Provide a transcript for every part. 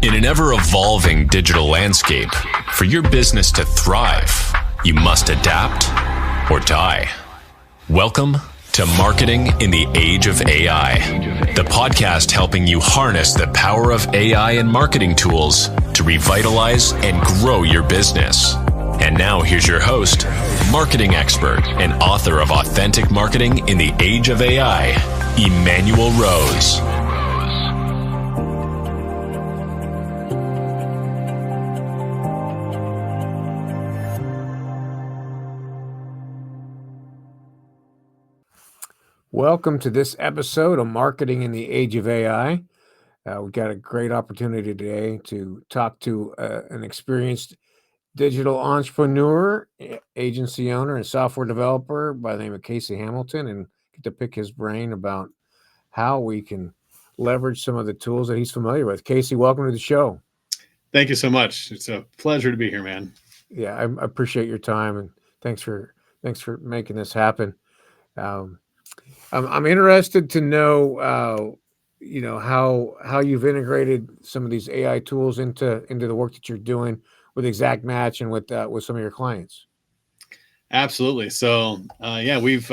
In an ever-evolving digital landscape, for your business to thrive, you must adapt or die. Welcome to Marketing in the Age of AI, the podcast helping you harness the power of AI and marketing tools to revitalize and grow your business. And now here's your host, marketing expert and author of Authentic Marketing in the Age of AI, Emanuel Rose. Welcome to this episode of Marketing in the Age of AI. We've got a great opportunity today to talk to an experienced digital entrepreneur, agency owner, and software developer by the name of Casey Hamilton, and get to pick his brain about how we can leverage some of the tools that he's familiar with. Casey, welcome to the show. Thank you so much. It's a pleasure to be here, man. Yeah, I appreciate your time, and thanks for making this happen. I'm interested to know, how you've integrated some of these AI tools into the work that you're doing with Exact Match and with some of your clients. Absolutely. So, we've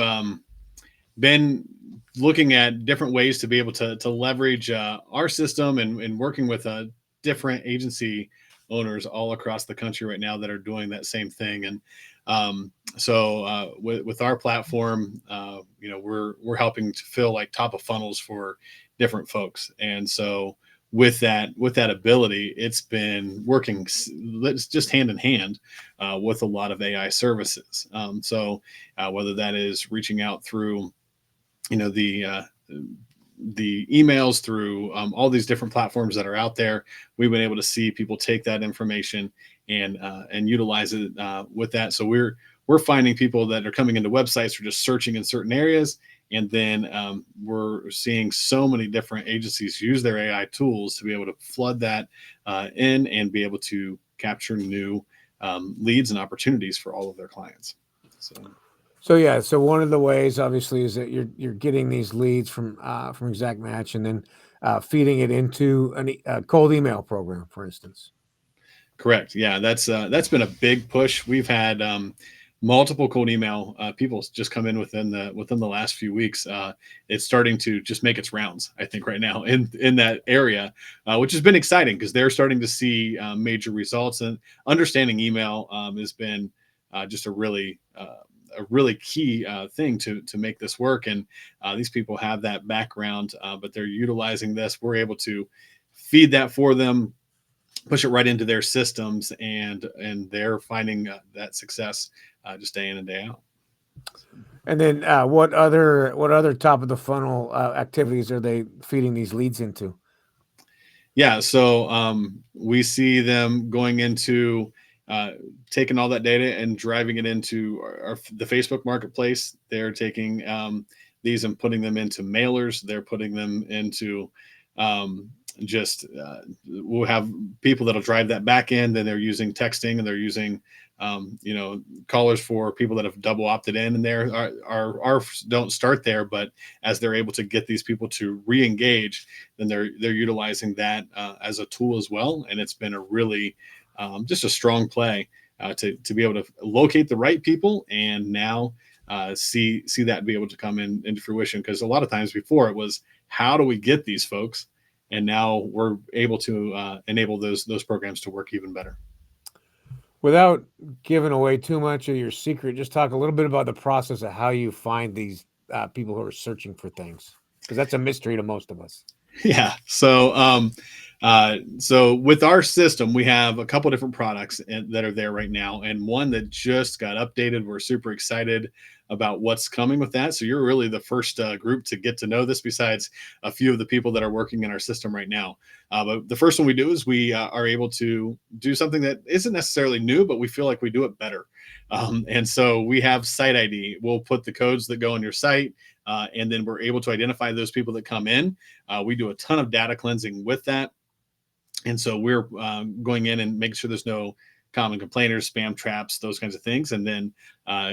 been looking at different ways to be able to leverage our system and working with different agency owners all across the country right now that are doing that same thing. And with our platform, we're helping to fill like top of funnels for different folks. And so with that ability, it's been working just hand in hand with a lot of AI services. Whether that is reaching out through, the emails, through all these different platforms that are out there, we've been able to see people take that information and utilize it with that. So we're finding people that are coming into websites or just searching in certain areas, and then we're seeing so many different agencies use their AI tools to be able to flood that in and be able to capture new leads and opportunities for all of their clients. So one of the ways, obviously, is that you're getting these leads from Exact Match and then feeding it into a cold email program, for instance. Correct. Yeah, that's been a big push. We've had multiple cold email people just come in within the last few weeks. It's starting to just make its rounds, I think, right now in that area, which has been exciting because they're starting to see major results, and understanding email has been just a really key thing to make this work. And these people have that background, but they're utilizing this. We're able to feed that for them, push it right into their systems, and they're finding that success just day in and day out. And then what other top of the funnel activities are they feeding these leads into? Yeah, so we see them going into taking all that data and driving it into the Facebook marketplace. They're taking these and putting them into mailers. They're putting them into we'll have people that'll drive that back end. Then they're using texting, and they're using callers for people that have double opted in. And our don't start there, but as they're able to get these people to re-engage, then they're utilizing that as a tool as well. And it's been a really just a strong play to be able to locate the right people, and now see that be able to come into fruition. Because a lot of times before, it was, how do we get these folks? And now we're able to enable those programs to work even better. Without giving away too much of your secret, just talk a little bit about the process of how you find these people who are searching for things, because that's a mystery to most of us. Yeah. So with our system, we have a couple different products that are there right now, and one that just got updated. We're super excited about what's coming with that. So you're really the first group to get to know this, besides a few of the people that are working in our system right now. But the first one we do is we are able to do something that isn't necessarily new, but we feel like we do it better. And so we have Site ID. We'll put the codes that go on your site, and then we're able to identify those people that come in. We do a ton of data cleansing with that. And so we're going in and making sure there's no common complainers, spam traps, those kinds of things. And then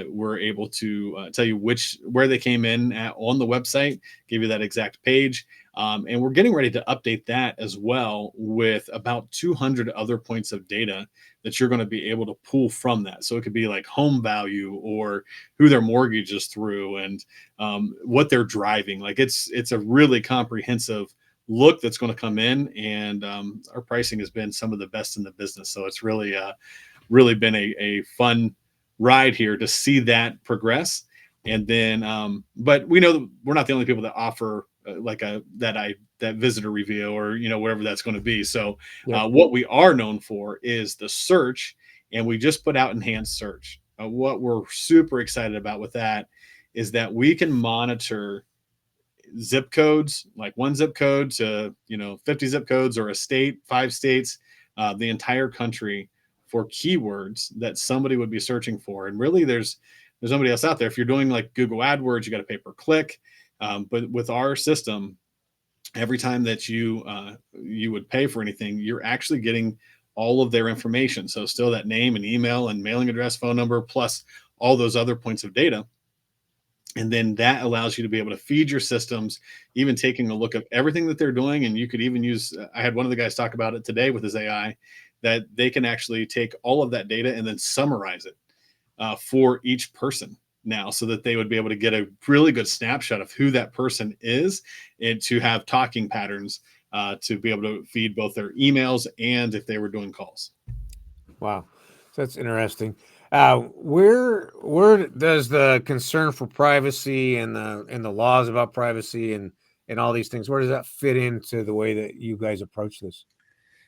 we're able to tell you where they came in at on the website, give you that exact page. And we're getting ready to update that as well with about 200 other points of data that you're going to be able to pull from that. So it could be like home value or who their mortgage is through and what they're driving. Like it's a really comprehensive look that's going to come in, and our pricing has been some of the best in the business. So it's really been a fun ride here to see that progress. And then, but we know that we're not the only people that offer that visitor review or whatever that's going to be. So Yep. what we are known for is the search, and we just put out enhanced search. What we're super excited about with that is that we can monitor zip codes, like one zip code to 50 zip codes, or a state, 5 states, the entire country, for keywords that somebody would be searching for. And really there's nobody else out there. If you're doing like Google AdWords, you got to pay per click. But with our system, every time that you would pay for anything, you're actually getting all of their information. So still that name and email and mailing address, phone number, plus all those other points of data. And then that allows you to be able to feed your systems, even taking a look at everything that they're doing. And you could even use, I had one of the guys talk about it today with his AI, that they can actually take all of that data and then summarize it for each person now, so that they would be able to get a really good snapshot of who that person is, and to have talking patterns to be able to feed both their emails and if they were doing calls. Wow, so that's interesting. Where does the concern for privacy and the laws about privacy and all these things, where does that fit into the way that you guys approach this?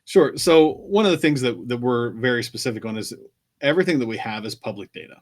Sure. So one of the things that we're very specific on is everything that we have is public data.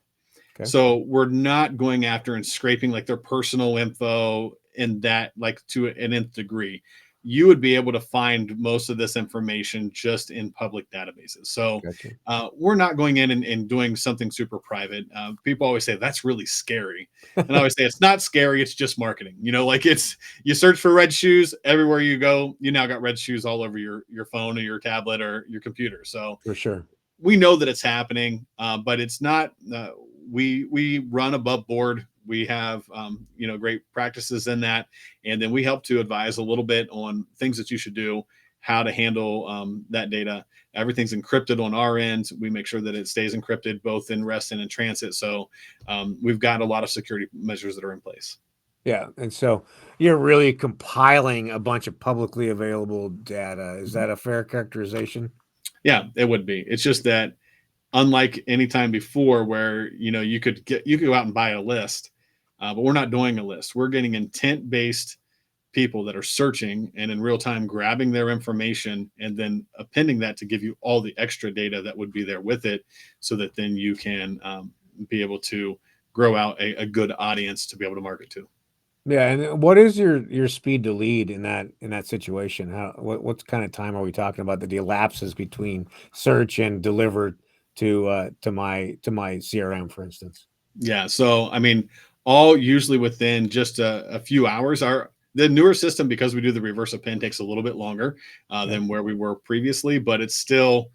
Okay. So we're not going after and scraping like their personal info in that, like, to an nth degree. You would be able to find most of this information just in public databases. So Gotcha. we're not going in and doing something super private. People always say that's really scary. And I always say it's not scary. It's just marketing. Like you search for red shoes everywhere you go. You now got red shoes all over your phone or your tablet or your computer. So For sure. we know that it's happening, but it's not. We run above board. We have great practices in that, and then we help to advise a little bit on things that you should do, how to handle that data. Everything's encrypted on our end. We make sure that it stays encrypted both in rest and in transit. So we've got a lot of security measures that are in place. Yeah, and so you're really compiling a bunch of publicly available data. Is that a fair characterization? Yeah, it would be. It's just that, unlike any time before where you could go out and buy a list, but we're not doing a list. We're getting intent-based people that are searching and in real time grabbing their information and then appending that to give you all the extra data that would be there with it, so that then you can be able to grow out a good audience to be able to market to. Yeah, and what is your speed to lead in that situation? What kind of time are we talking about that elapses between search and delivered to my CRM, for instance? Yeah. So, I mean, all usually within just a few hours. The newer system, because we do the reverse append, takes a little bit longer than where we were previously, but it's still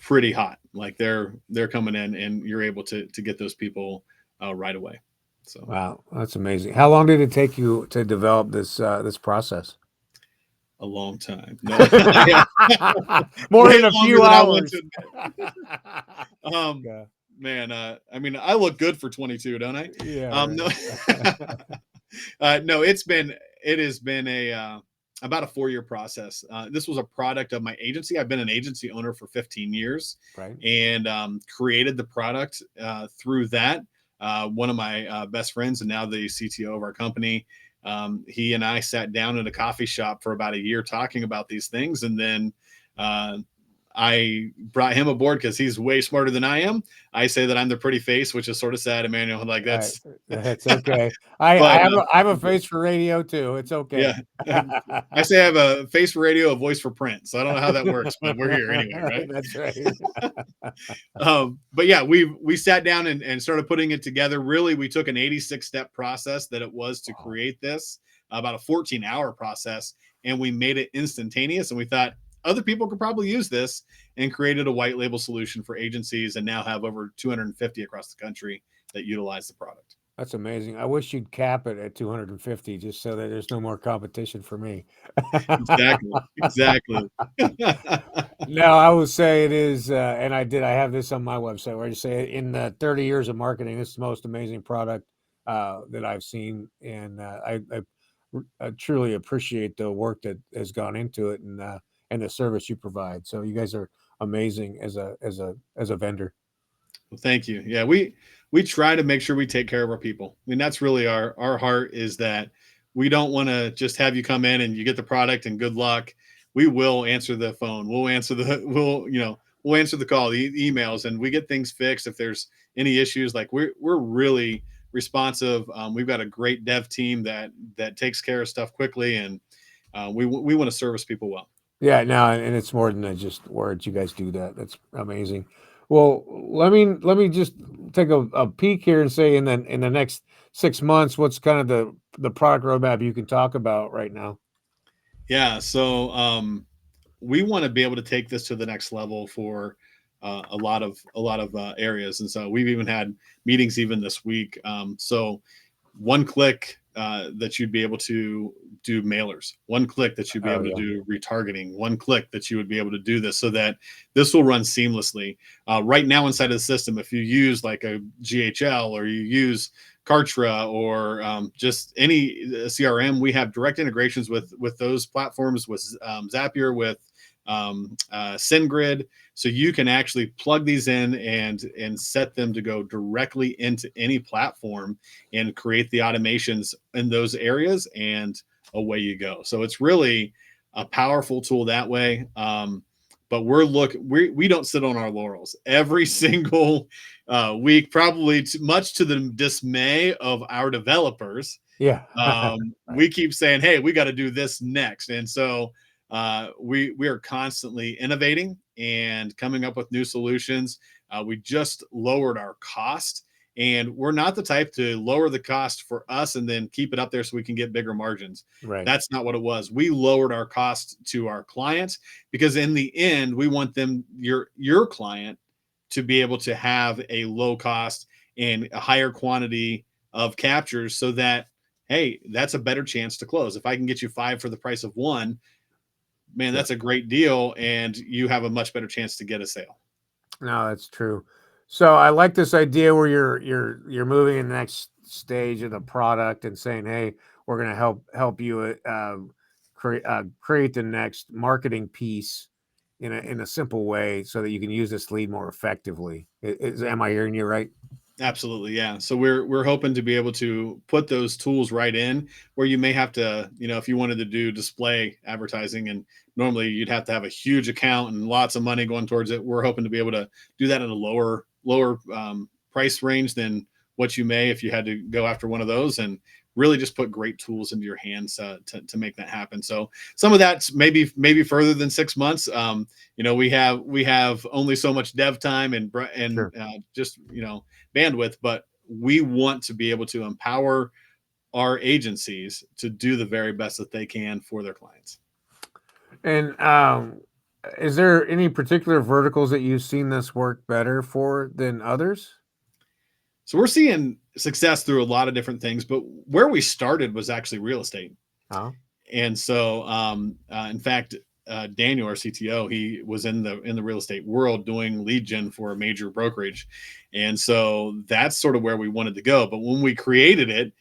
pretty hot. Like they're coming in, and you're able to get those people right away. So Wow, that's amazing. How long did it take you to develop this process? a long time. No, More way than a longer few than I want hours. to. Um, Yeah, man, I mean, I look good for 22, don't I? yeah, No, right. no, it has been about a 4-year process. This was a product of my agency. I've been an agency owner for 15 years, Right. and created the product through that. One of my best friends, and now the CTO of our company, he and I sat down in a coffee shop for about a year talking about these things, and then I brought him aboard because he's way smarter than I am. I say that I'm the pretty face, which is sort of sad, Emmanuel. Like Right. that's, That's okay. I but I have a face for radio too. It's okay. yeah, I say I have a face for radio, a voice for print. So I don't know how that works, but we're here anyway, right? That's right. But yeah, we sat down and started putting it together. Really, we took an 86-step process that it was to create this, about a 14-hour process, and we made it instantaneous. And we thought other people could probably use this, and created a white label solution for agencies, and now have over 250 across the country that utilize the product. That's amazing. I wish you'd cap it at 250 just so that there's no more competition for me. Exactly. Exactly. No, I would say it is, and I have this on my website where I just say in the 30 years of marketing, this is the most amazing product that I've seen, and I truly appreciate the work that has gone into it and the service you provide. So you guys are amazing as a vendor. Well, thank you. Yeah, we try to make sure we take care of our people. I mean, that's really our heart, is that we don't want to just have you come in and you get the product and good luck. We will answer the phone. We'll answer the we'll answer the call, the emails, and we get things fixed if there's any issues. Like we're really responsive. We've got a great dev team that takes care of stuff quickly, and we want to service people well. Yeah, no, and it's more than just words. You guys do that. That's amazing. Well, let me just take a peek here and say in the next 6 months, what's kind of the product roadmap you can talk about right now? Yeah, so we want to be able to take this to the next level for a lot of areas, and so we've even had meetings even this week. So one click that you'd be able to do mailers, one click that you'd be Oh able to yeah, do retargeting, one click that you would be able to do this, so that this will run seamlessly. Right now inside of the system, if you use like a GHL or you use Kartra or just any CRM, we have direct integrations with those platforms, with Zapier, with SendGrid, so you can actually plug these in and set them to go directly into any platform and create the automations in those areas, and away you go. So it's really a powerful tool that way. But we don't sit on our laurels every single week, probably much to the dismay of our developers. yeah, right, We keep saying, "Hey, we got to do this next," and so we are constantly innovating and coming up with new solutions. We just lowered our cost, and we're not the type to lower the cost for us and then keep it up there so we can get bigger margins. right, That's not what it was. We lowered our cost to our clients because in the end, we want them, your client, to be able to have a low cost and a higher quantity of captures, so that, hey, that's a better chance to close. If I can get you 5 for the price of 1, man, yeah. that's a great deal, and you have a much better chance to get a sale. No, that's true. So I like this idea where you're moving in the next stage of the product and saying, "Hey, we're going to help you create the next marketing piece in a simple way so that you can use this lead more effectively." Am I hearing you right? Absolutely, yeah. So we're hoping to be able to put those tools right in where you may have to, if you wanted to do display advertising, and normally you'd have to have a huge account and lots of money going towards it. We're hoping to be able to do that in a lower price range than what you may if you had to go after one of those, and really just put great tools into your hands to make that happen. So some of that's maybe further than 6 months. We have only so much dev time and Sure. just bandwidth, but we want to be able to empower our agencies to do the very best that they can for their clients. And is there any particular verticals that you've seen this work better for than others? So we're seeing success through a lot of different things, but where we started was actually real estate. Oh, And so, in fact, Daniel, our CTO, he was in the real estate world doing lead gen for a major brokerage, and so that's sort of where we wanted to go. But when we created it,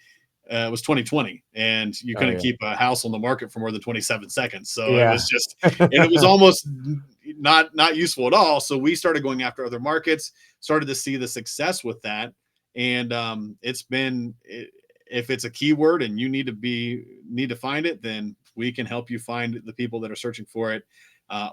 it was 2020, and you oh couldn't yeah, keep a house on the market for more than 27 seconds. So it was yeah, just, and it was almost not useful at all. So we started going after other markets, started to see the success with that, and it's been. If it's a keyword and you need to find it, then we can help you find the people that are searching for it.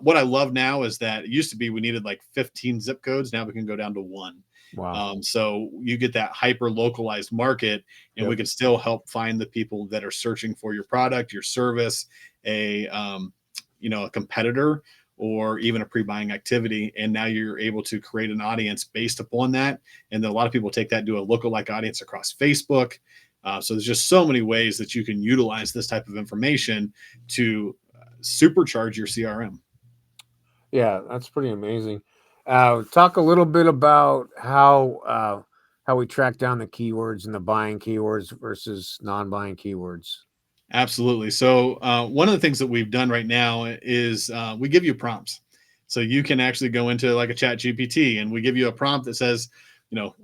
What I love now is that it used to be we needed like 15 zip codes. Now we can go down to one. wow, So you get that hyper localized market, and we yep. can still help find the people that are searching for your product, your service, a competitor, or even a pre-buying activity. And now you're able to create an audience based upon that. And then a lot of people take that, do a lookalike audience across Facebook. So there's just so many ways that you can utilize this type of information to supercharge your CRM. Yeah, that's pretty amazing. Talk a little bit about how we track down the keywords and the buying keywords versus non-buying keywords? Absolutely. So one of the things that we've done right now is we give you prompts. So you can actually go into like a chat GPT and we give you a prompt that says,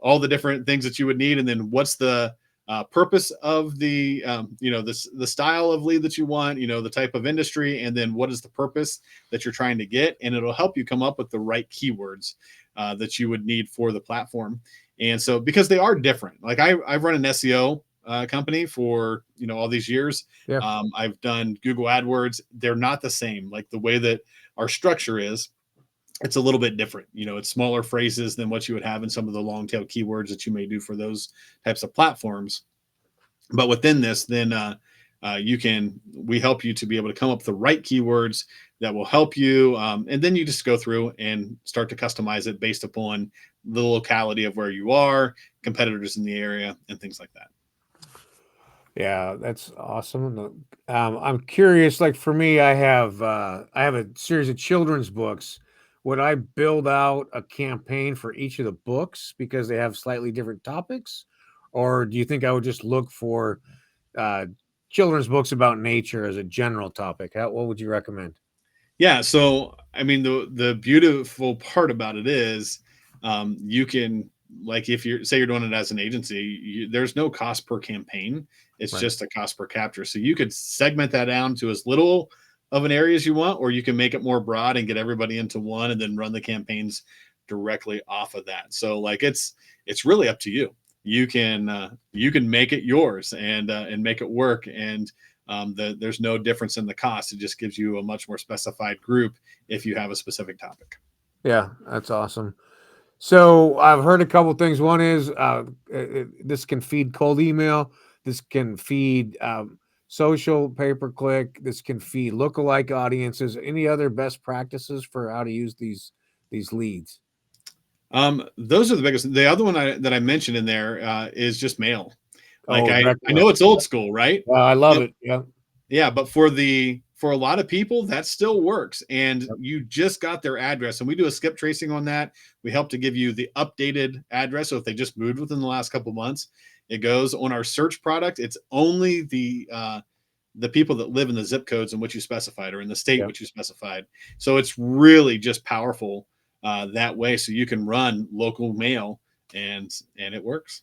all the different things that you would need. And then what's the purpose of the, the style of lead that you want, the type of industry, and then what is the purpose that you're trying to get. And it'll help you come up with the right keywords that you would need for the platform. And so, because they are different, like I've run an SEO company for all these years. Yeah. I've done Google AdWords. They're not the same. Like the way that our structure is, it's a little bit different. It's smaller phrases than what you would have in some of the long tail keywords that you may do for those types of platforms. But within this, then we help you to be able to come up with the right keywords that will help you. And then you just go through and start to customize it based upon the locality of where you are, competitors in the area, and things like that. Yeah, that's awesome. I'm curious, like for me, I have a series of children's books. Would I build out a campaign for each of the books because they have slightly different topics? Or do you think I would just look for children's books about nature as a general topic? What would you recommend? Yeah. So, I mean, the beautiful part about it is you can, like, if you're doing it as an agency, there's no cost per campaign. It's Right. just a cost per capture. So you could segment that down to as little of an area as you want, or you can make it more broad and get everybody into one and then run the campaigns directly off of that. So like, it's really up to you. You can make it yours and make it work. And there's no difference in the cost. It just gives you a much more specified group if you have a specific topic. Yeah, that's awesome. So I've heard a couple things. One is this can feed cold email. This can feed social pay-per-click. This can feed lookalike audiences. Any other best practices for how to use these leads? Those are the biggest. The other one that I mentioned in there is just mail. Like direct I mail. know it's old school, right? I love it. Yeah. Yeah, but for a lot of people, that still works. And you just got their address, and we do a skip tracing on that. We help to give you the updated address. So if they just moved within the last couple of months, it goes on our search product. It's only the people that live in the zip codes in which you specified or in the state which you specified. So it's really just powerful that way. So you can run local mail and it works.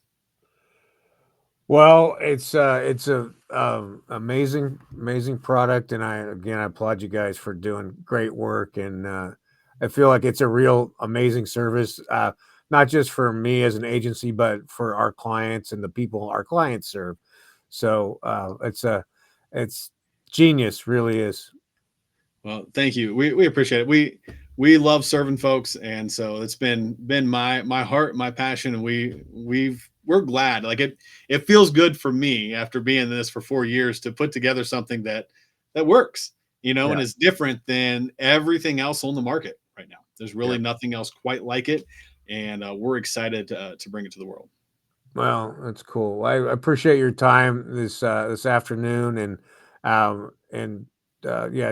Well, it's a amazing product, and I applaud you guys for doing great work, and I feel like it's a real amazing service, not just for me as an agency, but for our clients and the people our clients serve. So it's genius, really is. Well, thank you. We appreciate it. We love serving folks, and so it's been my heart, my passion, and we're glad. Like it feels good for me after being in this for 4 years to put together something that works, and is different than everything else on the market right now. There's really nothing else quite like it, and we're excited to bring it to the world. Well, that's cool. I appreciate your time this afternoon, and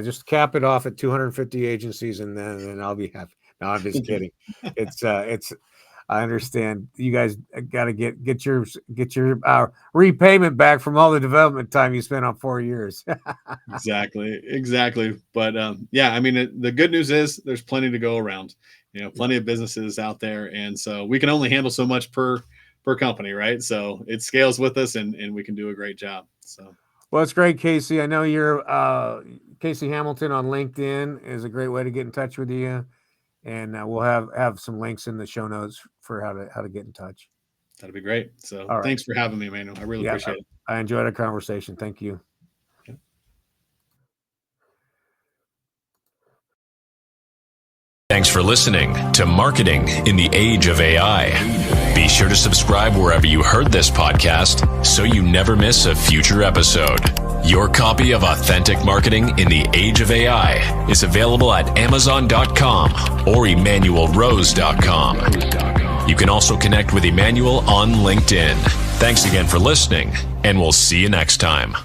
just cap it off at 250 agencies, and then I'll be happy. No, I'm just kidding. It's I understand you guys got to get your repayment back from all the development time you spent on 4 years. Exactly. But I mean, the good news is there's plenty to go around. Plenty of businesses out there, and so we can only handle so much per company, right? So it scales with us, and we can do a great job. So. Well, it's great, Casey. I know you're Casey Hamilton on LinkedIn is a great way to get in touch with you, and we'll have some links in the show notes for how to get in touch. That'd be great. So thanks for having me, Emanuel. I really appreciate it. I enjoyed our conversation. Thank you. Thanks for listening to Marketing in the Age of AI. Be sure to subscribe wherever you heard this podcast so you never miss a future episode. Your copy of Authentic Marketing in the Age of AI is available at Amazon.com or EmanuelRose.com. You can also connect with Emanuel on LinkedIn. Thanks again for listening, and we'll see you next time.